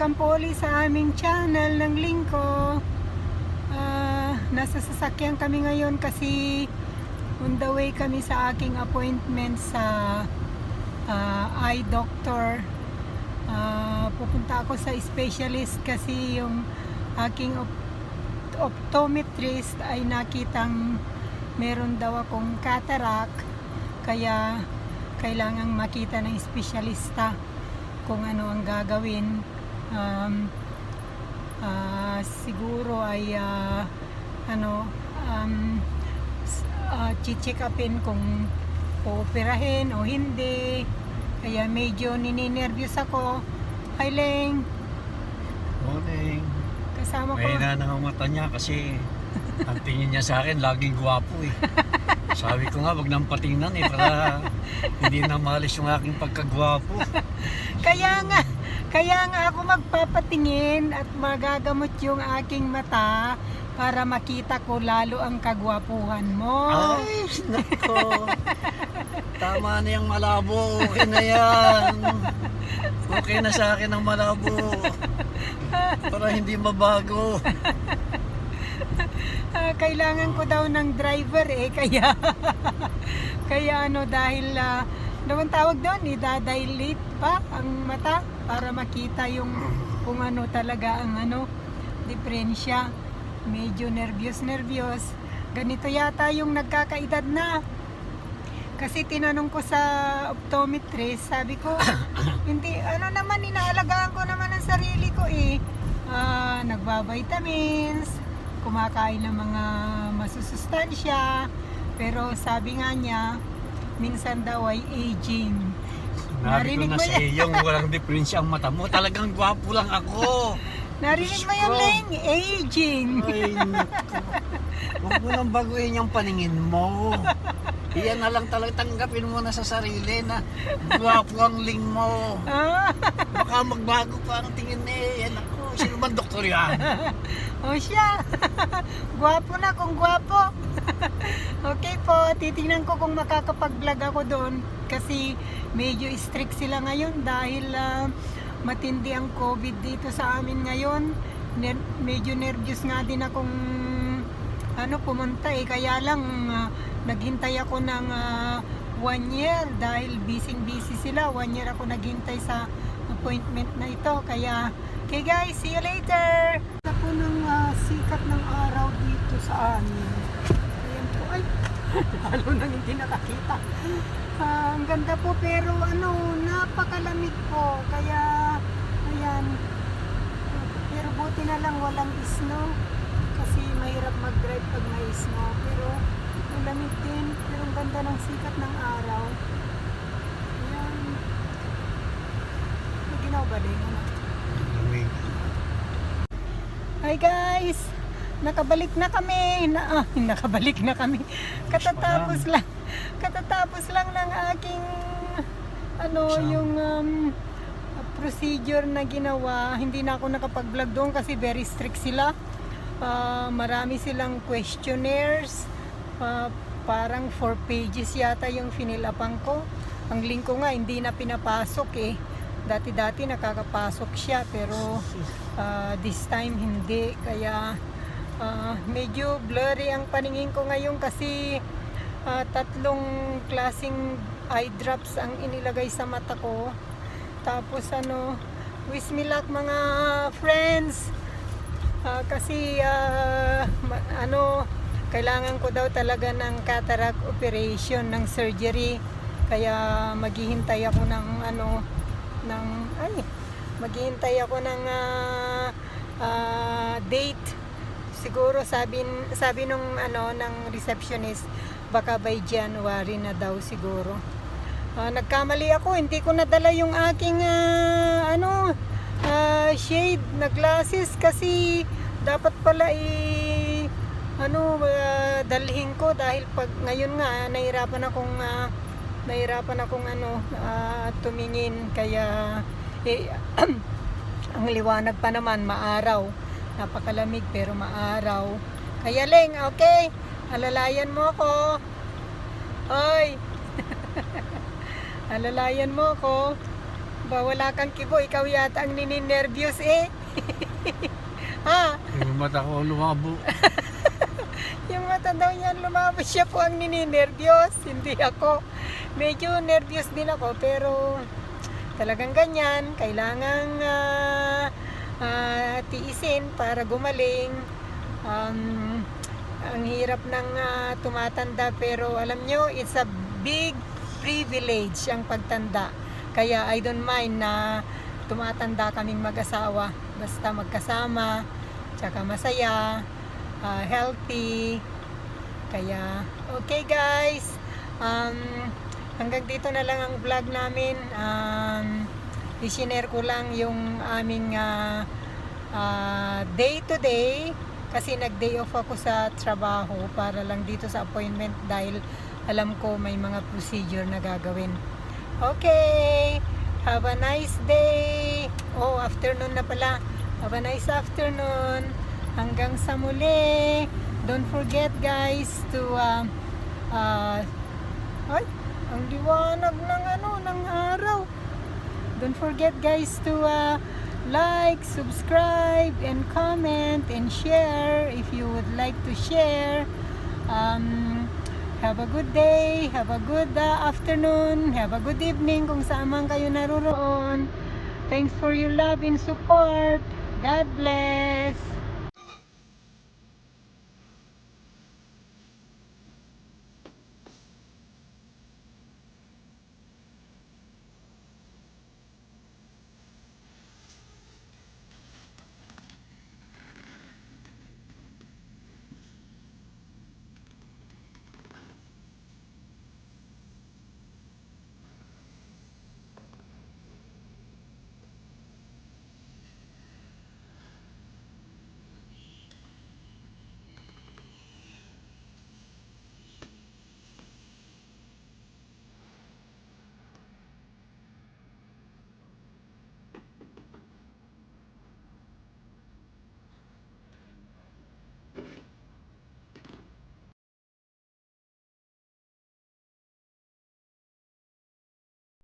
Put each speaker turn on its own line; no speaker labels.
Welcome po ulit sa aming channel ng Lingko. Nasa sasakyan kami ngayon kasi on the way kami sa aking appointment sa eye doctor. Pupunta ako sa specialist kasi yung aking optometrist ay nakitang meron daw akong cataract, kaya kailangang makita ng espesyalista kung ano ang gagawin. Siguro ay check upin kung pooperahin o hindi, kaya medyo nininervyos ako. Hi Leng,
Morning.
kasama ko.
May hinanang ang mata niya kasi ang tingin niya sa akin laging gwapo eh. Sabi ko nga wag nang patingnan eh para hindi na malis yung aking pagkagwapo.
Kaya nga ako magpapatingin at magagamot yung aking mata para makita ko lalo ang kagwapuhan mo.
Ay, nako. Tama na yung malabo. Okay na yan. Okay na sa akin ang malabo. Para hindi mabago.
Kailangan ko daw ng driver kaya dahil naman tawag doon, idadilate pa ang mata para makita yung kung ano talaga ang diferensya. Medyo nervyos. Ganito yata yung nagkakaedad na. Kasi tinanong ko sa optometrist, sabi ko, hindi, inaalagaan ko naman ang sarili ko eh. Nagbabitamins, kumakain ng mga masusustansya, pero sabi nga niya, minsan daw ay aging.
Nabi ko
Narinig
na
mo
sa
yan?
iyo, walang diferensya ang mata mo. Talagang gwapo lang ako.
Narinig mo yun, Leng? Aging.
Ay, naku. Huwag mo nang baguhin yung paningin mo. Iyan na lang talaga, tanggapin mo na sa sarili na gwapo ang ling mo. Baka magbago pa ang tingin eh. Yan ako, sino man doktor yan?
O siya. Gwapo na kung gwapo. Okay po, titingnan ko kung makakapag-vlog ako doon. Kasi medyo strict sila ngayon dahil matindi ang COVID dito sa amin ngayon. Medyo nervous nga din akong pumunta eh. Kaya lang naghintay ako ng 1 year dahil busy sila. 1 year ako naghintay sa appointment na ito. Kaya, okay guys, see you later! Ako ng sikat ng araw dito sa amin. Ayan po, ay, lalo nang hindi nakakita. Ang ganda po pero napakalamig po. Kaya, ayan. Pero buti na lang walang snow. Kasi mahirap mag-drive pag may snow. Pero malamig din. Pero ang ganda ng sikat ng araw. Ayan. May ginawa ba din? Hi guys! Nakabalik na kami. Nakabalik na kami. Katatapos lang ng aking yung procedure na ginawa. Hindi na ako nakapag-vlog doon kasi very strict sila. Marami silang questionnaires. Parang 4 pages yata yung finilapan ko. Ang link ko nga hindi na pinapasok eh. Dati nakakapasok siya pero this time hindi. Kaya medyo blurry ang paningin ko ngayon kasi 3 klaseng eye drops ang inilagay sa mata ko. Tapos wish me luck mga friends. Kasi kailangan ko daw talaga ng cataract operation, ng surgery. Kaya maghihintay ako maghihintay ako ng date. Siguro sabi nung ng receptionist, baka by January na daw siguro. Nagkamali ako, hindi ko nadala yung aking shade na glasses kasi dapat pala dalhin ko dahil pag ngayon nga nahirapan akong tumingin, kaya ang liwanag pa naman, maaraw, napakalamig pero maaraw. Kaya Leng, okay, alalayan mo ako. Hoy. Alalayan mo ako. Aba, wala kang kibo. Ikaw yata ang nininervyos eh. Ha?
Yung mata ko lumabo.
Yung mata daw niya lumabas, siya po ang nininervyos. Hindi ako. Medyo nervyos din ako, pero talagang ganyan. Kailangang tiisin para gumaling. Ang hirap ng tumatanda, pero alam nyo, it's a big privilege ang pagtanda. Kaya I don't mind na tumatanda kaming mag-asawa. Basta magkasama, tsaka masaya, healthy. Kaya, okay guys. Hanggang dito na lang ang vlog namin. I-share ko lang yung aming day to day. Kasi nag-day off ako sa trabaho para lang dito sa appointment dahil alam ko may mga procedure na gagawin. Okay, have a nice day. Oh, afternoon na pala. Have a nice afternoon. Hanggang sa muli. Don't forget guys to ay, ang liwanag ng araw. Don't forget guys to like, subscribe, and comment, and share if you would like to share. Have a good day, have a good afternoon, have a good evening kung saan man kayo naroon. Thanks for your love and support. God bless.